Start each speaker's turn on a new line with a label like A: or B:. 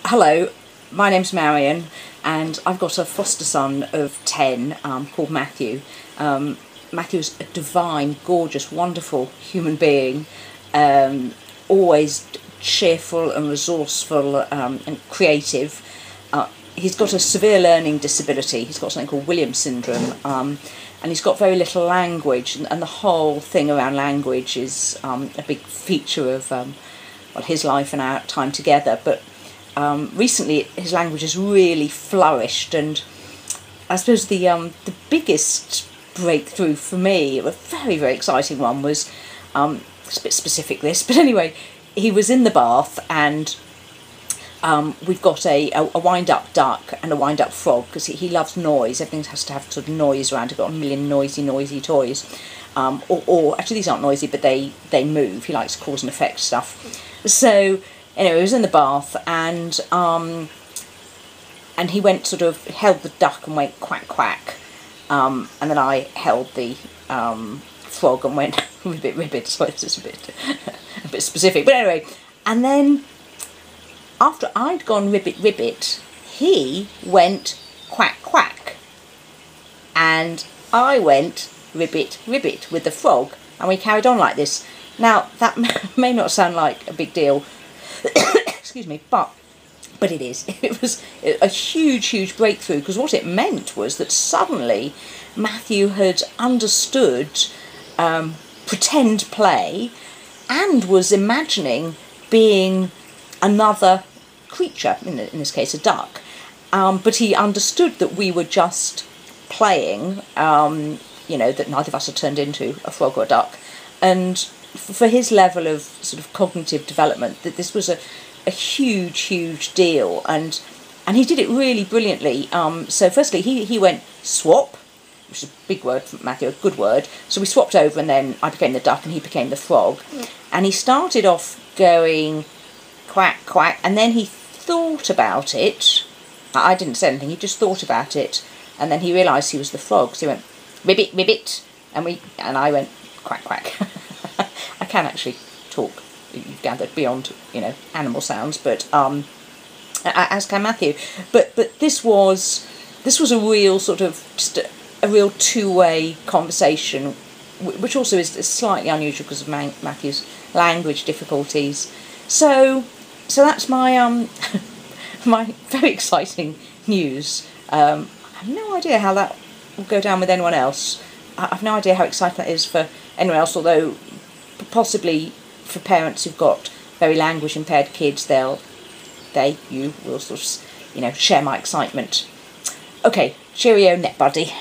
A: Hello, my name's Marion and I've got a foster son of 10 called Matthew. Matthew's a divine, gorgeous, wonderful human being, always cheerful and resourceful and creative. He's got a severe learning disability. He's got something called Williams syndrome, and he's got very little language, and the whole thing around language is a big feature of his life and our time together. But recently his language has really flourished, and I suppose the biggest breakthrough for me, a very, very exciting one, was, it's a bit specific this, but anyway, he was in the bath and we've got a wind-up duck and a wind-up frog, because he loves noise. Everything has to have sort of noise around. I've got a million noisy toys. Or actually these aren't noisy, but they move. He likes cause and effect stuff. So anyway, he was in the bath and he went held the duck and went quack quack. And then I held the frog and went ribbit, so it's a bit specific. But anyway, and then after I'd gone ribbit, he went quack quack, and I went ribbit with the frog, and we carried on like this. Now that may not sound like a big deal, excuse me, but it is. It was a huge breakthrough, because what it meant was that suddenly Matthew had understood pretend play and was imagining being another creature, in this case a duck, but he understood that we were just playing, that neither of us had turned into a frog or a duck, and for his level of sort of cognitive development, that this was a huge deal, and he did it really brilliantly. So firstly he went swap, which is a big word for Matthew, a good word. So we swapped over, and then I became the duck and he became the frog. And he started off going quack quack, and then he thought about it. I didn't say anything, he just thought about it, and then he realised he was the frog, so he went ribbit, and I went quack quack. I can actually talk, you've gathered, beyond animal sounds, but as can Matthew. But this was a real sort of just a real two-way conversation, which also is slightly unusual because of Matthew's language difficulties. So that's my my very exciting news. I have no idea how that will go down with anyone else. I have no idea how exciting that is for anyone else, although possibly for parents who've got very language impaired kids, you will sort of, share my excitement. Okay, cheerio, Netbuddy.